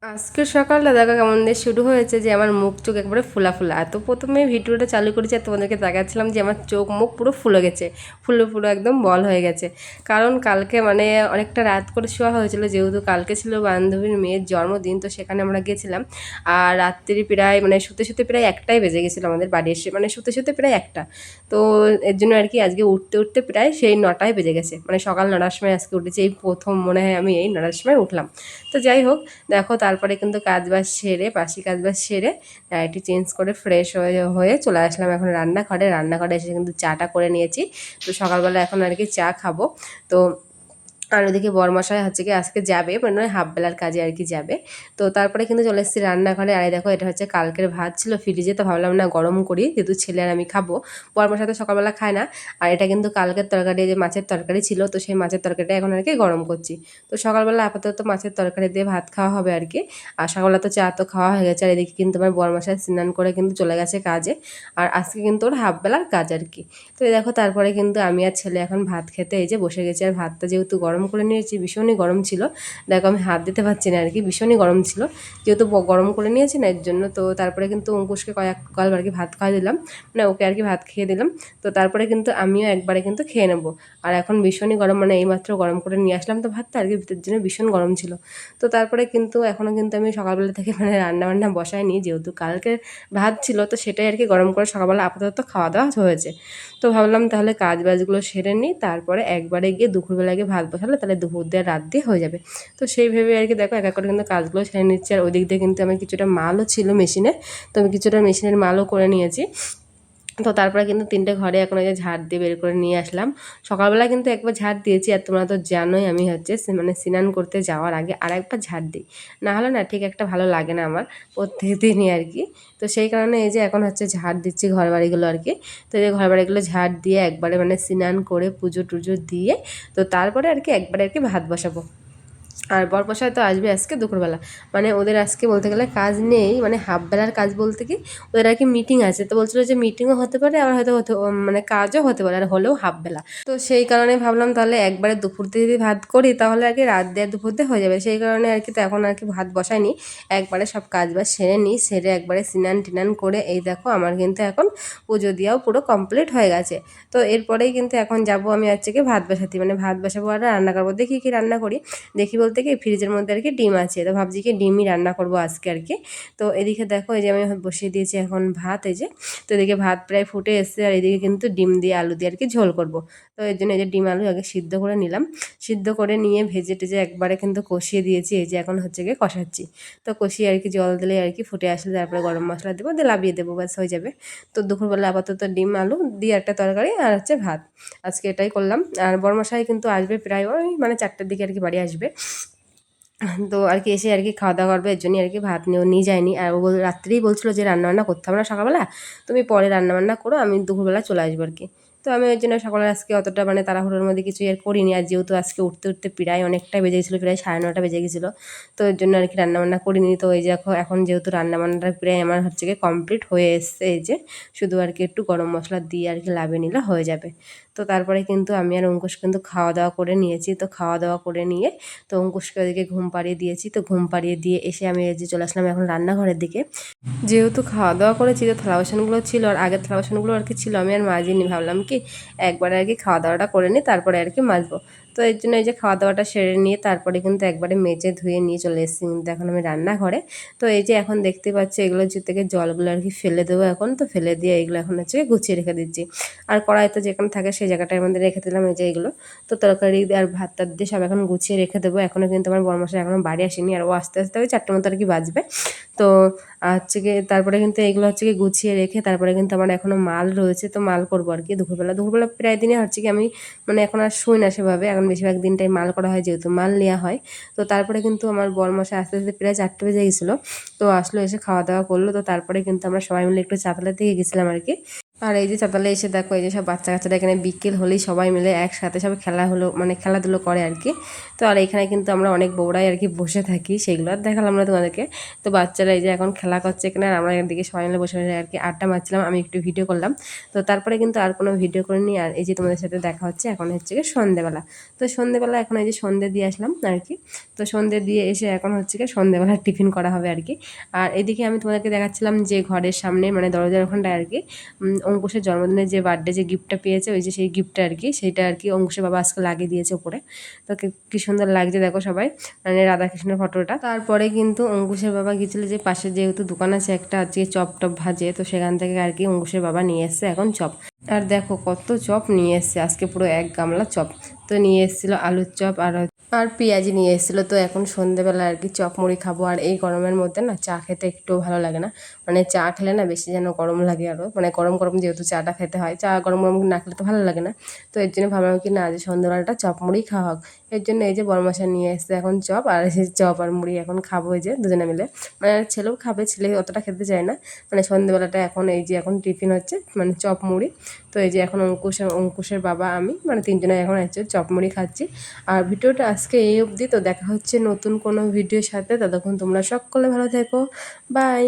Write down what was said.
আজকে সকালটা দেখা কেমন দিয়ে শুরু হয়েছে যে আমার মুখ চোখ একবারে ফোলা ফোলা। এত প্রথমে ভিডিওটা চালু করেছি আর তোমাদেরকে দেখাচ্ছিলাম যে আমার চোখ মুখ পুরো ফুলে গেছে, ফুলে পুরো একদম বল হয়ে গেছে। কারণ কালকে মানে অনেকটা রাত করে শোয়া হয়েছিল, যেহেতু কালকে ছিল বান্ধবীর মেয়ের জন্মদিন, তো সেখানে আমরা গেছিলাম। আর রাত্রি প্রায় মানে শুতে শুতে প্রায় একটাই বেজে গেছিলো আমাদের বাড়ি এসে, মানে শুতে শুতে প্রায় একটা। তো এর জন্য আর কি আজকে উঠতে উঠতে প্রায় সেই 9টায় বেজে গেছে, মানে সকাল 9টার সময় আজকে উঠেছি। এই প্রথম মনে হয় আমি এই 9টার সময় উঠলাম। তো যাই হোক, দেখো তারপরে কিন্তু কাজবাজ সেরে, বাসি কাজবাজ সেরে নাইটি চেঞ্জ করে ফ্রেশ হয়ে হয়ে চলে আসলাম এখন রান্নাঘরে এসে কিন্তু চাটা করে নিয়েছি। তো সকালবেলা এখন আর কি চা খাবো। তো আর ওদিকে বরমশাই হচ্ছে কি আজকে যাবে, মানে হাফ বেলার কাজে আর কি যাবে। তো তারপরে কিন্তু চলে এসেছি রান্নাঘরে। আর দেখো এটা হচ্ছে কালকের ভাত ছিল ফ্রিজে, তো ভাবলাম না গরম করি, যেহেতু ছেলে আর আমি খাবো। বরমশাই তো সকালবেলা খায় না। আর এটা কিন্তু কালকের তরকারি, যে মাছের তরকারি ছিল, তো সেই মাছের তরকারিটা এখন আর কি গরম করছি। তো সকালবেলা আপাতত মাছের তরকারি দিয়ে ভাত খাওয়া হবে আর কি। আর সকালবেলা তো চা তো খাওয়া হয়ে গেছে। আর এদিকে কিন্তু আমার বরমশাই স্নান করে কিন্তু চলে গেছে কাজে। আর আজকে কিন্তু ওর হাফ বেলার কাজ আর কি। তো এই দেখো তারপরে কিন্তু আমি আর ছেলে এখন ভাত খেতে এই যে বসে গেছি। আর ভাতটা যেহেতু গরম করে নিয়েছি, ভীষণই গরম ছিল। দেখো আমি হাত দিতে পারছি না আর কি, ভীষণই গরম ছিল, যেহেতু গরম করে নিয়েছি না, এর জন্য। তো তারপরে কিন্তু অঙ্কুশকে কয়েক কল আর কি ভাত খাওয়া দিলাম, মানে ওকে আর কি ভাত খেয়ে দিলাম। তো তারপরে কিন্তু আমিও একবারে কিন্তু খেয়ে নেবো। আর এখন ভীষণই গরম, মানে এইমাত্র গরম করে নিয়ে আসলাম তো ভাতটা আর কি, ভিতরের জন্য ভীষণ গরম ছিল। তো তারপরে কিন্তু এখনও কিন্তু আমি সকালবেলা থেকে মানে রান্নাবান্না বসাইনি, যেহেতু কালকের ভাত ছিল, তো সেটাই আর কি গরম করে সকালবেলা আপাতত খাওয়া দাওয়া হয়েছে। তো ভাবলাম তাহলে কাজ বাজগুলো সেরে নিই, তারপরে একবারে গিয়ে দুপুরবেলা গিয়ে ভাত বসালে তাহলে দুপুর দিয়ে রাত দিয়ে হয়ে যাবে। তো সেই ভেবে আর কি দেখো এক এক করে কিন্তু কাজগুলো সেরে নিচ্ছি। আর ওই দিক দিয়ে কিন্তু আমার কিছুটা মালও ছিল মেশিনে, তো আমি কিছুটা মেশিনের মালও করে নিয়েছি। তো তারপরে কিন্তু 3টে ঘরে এখন ওই যে ঝাড় দিয়ে বের করে নিয়ে আসলাম। সকালবেলা কিন্তু একবার ঝাড় দিয়েছি, আর তোমরা তো জানোই আমি হচ্ছে মানে স্নান করতে যাওয়ার আগে আর একবার ঝাড় দিই, না হলে না ঠিক একটা ভালো লাগে না আমার প্রত্যেক দিনই আর কি। তো সেই কারণে এই যে এখন হচ্ছে ঝাড় দিচ্ছি ঘর বাড়িগুলো আর কি। তো এই যে ঘর বাড়িগুলো ঝাড় দিয়ে একবারে মানে স্নান করে পুজো টুজো দিয়ে, তো তারপরে আর কি একবারে আর কি ভাত বসাবো। আর বরমশাই তো আসবে আজকে দুপুরবেলা, মানে ওদের আজকে বলতে গেলে কাজ নেই, মানে হাফ বেলার কাজ বলতে কি ওদের আর কি মিটিং আছে। তো বলছিল যে মিটিংও হতে পারে, আবার হয়তো মানে কাজও হতে পারে, আর হলেও হাফ বেলা। তো সেই কারণে ভাবলাম তাহলে একবারে দুপুর দিয়ে যদি ভাত করি তাহলে আর কি রাত দিয়ে দুপুর দিয়ে হয়ে যাবে। সেই কারণে আর কি তো এখন আর কি ভাত বসাইনি, একবারে সব কাজ বাজ সেরে নিই, সেরে একবারে স্নান টিনান করে এই দেখো আমার কিন্তু এখন পুজো দিয়াও পুরো কমপ্লিট হয়ে গেছে। তো এরপরেই কিন্তু এখন যাব আমি হচ্ছে কি ভাত বসাতে, মানে ভাত বসাবো আর রান্না করবো। দেখি কি রান্না করি, দেখি বলতে কি ফ্রিজের মধ্যে আর কি ডিম আছে, তো ভাবছি কি ডিমই রান্না করবো আজকে আর কি। তো এদিকে দেখো এই যে আমি বসিয়ে দিয়েছি এখন ভাত, এই যে। তো এদিকে ভাত প্রায় ফুটে এসছে, আর এদিকে কিন্তু ডিম দিয়ে আলু দিয়ে আর কি ঝোল করব। তো এর জন্য এই যে ডিম আলু আগে সিদ্ধ করে নিলাম, সিদ্ধ করে নিয়ে ভেজে টেজে একবারে কিন্তু কষিয়ে দিয়েছি। এই যে এখন হচ্ছে গিয়ে কষাচ্ছি। তো কষিয়ে আর কি জল দিলে আর কি ফুটে আসলে তারপরে গরম মশলা দেবো, দিয়ে লাভিয়ে দেবো, ব্যাস হয়ে যাবে। তো দুপুরবেলা আপাতত ডিম আলু দিয়ে একটা তরকারি আর হচ্ছে ভাত, আজকে এটাই করলাম। আর বড়মশাই কিন্তু আসবে প্রায় ওই মানে 4টার দিকে আর কি বাড়ি আসবে। তো আর কি এসে আর কি খাওয়া দাওয়া করবে, এর জন্যই আর কি ভাত নিয়ে যায়নি। আর ও রাত্রেই বলছিলো যে রান্নাবান্না করতে হবে না সকালবেলা, তুমি পরে রান্নাবান্না করো, আমি দুপুরবেলা চলে আসবো আর কি। তো আমি ওই জন্য সকালে আজকে অতটা মানে তাড়াহুড়োর মধ্যে কিছু আর করিনি। আর যেহেতু আজকে উঠতে উঠতে প্রায় অনেকটা বেজে গেছিলো, প্রায় 9:30 বেজে গেছিলো, তো এর জন্য আর কি রান্নাবান্না করিনি। তো এই যে এখন যেহেতু রান্নাবান্নাটা প্রায় আমার হচ্ছে গিয়ে কমপ্লিট হয়ে এসছে, এই যে শুধু আর কি একটু গরম মশলা দিয়ে আর কি লাভিয়ে নিলে হয়ে যাবে। তো তারপরে কিন্তু আমি আর অঙ্কুশ কিন্তু খাওয়া দাওয়া করে নিয়েছি। তো খাওয়া দাওয়া করে নিয়ে তো অঙ্কুশকে ওদিকে ঘুম পাড়িয়ে দিয়েছি। তো ঘুম পাড়িয়ে দিয়ে এসে আমি এই যে চলে আসলাম এখন রান্নাঘরের দিকে। যেহেতু খাওয়া দাওয়া করেছি, তো থালা বাসনগুলো ছিল, আর আগের থালা বাসনগুলো আর কি ছিল আমি আর মাজিনি, ভাবলাম কি একবারে আর কি খাওয়া দাওয়াটা করে নিই তারপরে আর কি মাজবো। তো এর জন্য এই যে খাওয়া দাওয়াটা সেরে নিয়ে তারপরে কিন্তু একবারে মেজে ধুয়ে নিয়ে চলে এসেছি কিন্তু এখন আমি রান্নাঘরে। তো এই যে এখন দেখতে পাচ্ছি এগুলো থেকে জলগুলো আর কি ফেলে দেবো এখন, তো ফেলে দিয়ে এগুলো এখন হচ্ছে গুছিয়ে রেখে দিচ্ছি। আর কড়াই তো যেখানে থাকে সেই জায়গাটার মধ্যে রেখে দিলাম এই যে এগুলো। তো তরকারি আর ভাত টাত দিয়ে সব এখন গুছিয়ে রেখে দেবো। এখনও কিন্তু আমার বরমশাই এখনও বাড়ি আসেনি, আর ও আস্তে আস্তে ওই 4টার মতো আর কি বাজবে। তো হচ্ছে গিয়ে তারপরে কিন্তু এগুলো হচ্ছে কি গুছিয়ে রেখে তারপরে কিন্তু আমার এখনও মাল রয়েছে, তো মাল করবো আর কি দুপুরবেলা প্রায় দিনে হচ্ছে কি আমি মানে এখন আর শুই না সেভাবে, এখন বেশিরভাগ দিনটাই মাল করা হয় যেহেতু মাল নেওয়া হয়। তো তারপরে কিন্তু আমার বরমশাই আস্তে আস্তে প্রায় 4টে বেজে গেছিলো, তো আসলো এসে খাওয়া দাওয়া করলো। তো তারপরে কিন্তু আমরা সবাই মিলে একটু চাতালের দিকে গেছিলাম আর কি। আর এই যে চাতালে এসে দেখো এই যে সব বাচ্চা কাচ্চারা এখানে বিকেল হলেই সবাই মিলে একসাথে সব খেলা হলো মানে খেলাধুলো করে আর কি। তো আর এখানে কিন্তু আমরা অনেক বউরাই আর কি বসে থাকি, সেগুলো আর দেখালাম না তোমাদেরকে। তো বাচ্চারা এই যে এখন খেলা করছে এখানে, আর আমরা একদিকে সবাই মিলে বসে বসে আর কি আড্ডা মারছিলাম, আমি একটু ভিডিও করলাম। তো তারপরে কিন্তু আর কোনো ভিডিও করিনি। আর এই যে তোমাদের সাথে দেখা হচ্ছে এখন হচ্ছে কি সন্ধেবেলা। তো সন্ধেবেলা এখন এই যে সন্ধে দিয়ে আসলাম আর কি। তো সন্ধে দিয়ে এসে এখন হচ্ছে কি সন্ধেবেলা টিফিন করা হবে আর কি। আর এদিকে আমি তোমাদেরকে দেখাচ্ছিলাম যে ঘরের সামনে মানে দরজার ওখানটায় আর কি অঙ্কুশের জন্মদিনে যে বার্থডে যে গিফটটা পেয়েছে, ওই যে সেই গিফটটা আর কি, সেইটা আর কি অঙ্কুশের বাবা আজকে লাগিয়ে দিয়েছে উপরে। তো কি সুন্দর লাগছে দেখো সবাই, মানে রাধাকৃষ্ণের ফটোটা। তারপরে কিন্তু অঙ্কুশের বাবা গিয়েছিল যে পাশে যেহেতু দোকান আছে একটা আজকে চপ টপ ভাজে, তো সেখান থেকে আর কি অঙ্কুশের বাবা নিয়ে এসছে এখন চপ। আর দেখো কত চপ নিয়ে এসছে আজকে, পুরো এক গামলা চপ। তো নিয়ে এসেছিলো আলুর চপ আর পেঁয়াজি নিয়ে এসেছিলো। তো এখন সন্ধেবেলা আর কি চপ মুড়ি খাবো। আর এই গরমের মধ্যে না চা খেতে একটু ভালো লাগে না, মানে চা খেলে না বেশি যেন গরম লাগে আরও, মানে গরম গরম যেহেতু চাটা খেতে হয়, চা গরম গরম না খেলে তো ভালো লাগে না। তো এর জন্য ভাবলাম কি না, যে সন্ধ্যাবেলাটা চপ মুড়ি খাওয়া হোক। এর জন্য এই যে বড়মশাই নিয়ে এসছে এখন চপ, আর এই চপ আর মুড়ি এখন খাবো এই যে দুজনে মিলে। মানে ছেলেও খাবে, ছেলে অতটা খেতে চায় না। মানে সন্ধ্যেবেলাটা এখন এই যে এখন টিফিন হচ্ছে মানে চপ মুড়ি। তো এই যে এখন অঙ্কুশের বাবা আমি মানে তিনজনে এখন হচ্ছে চপ মুড়ি খাচ্ছি। আর ভিডিওটা আজকে এই অবধি। তো দেখা হচ্ছে নতুন কোনো ভিডিওর সাথে, ততক্ষণ তোমরা সকলে ভালো থেকো, বাই।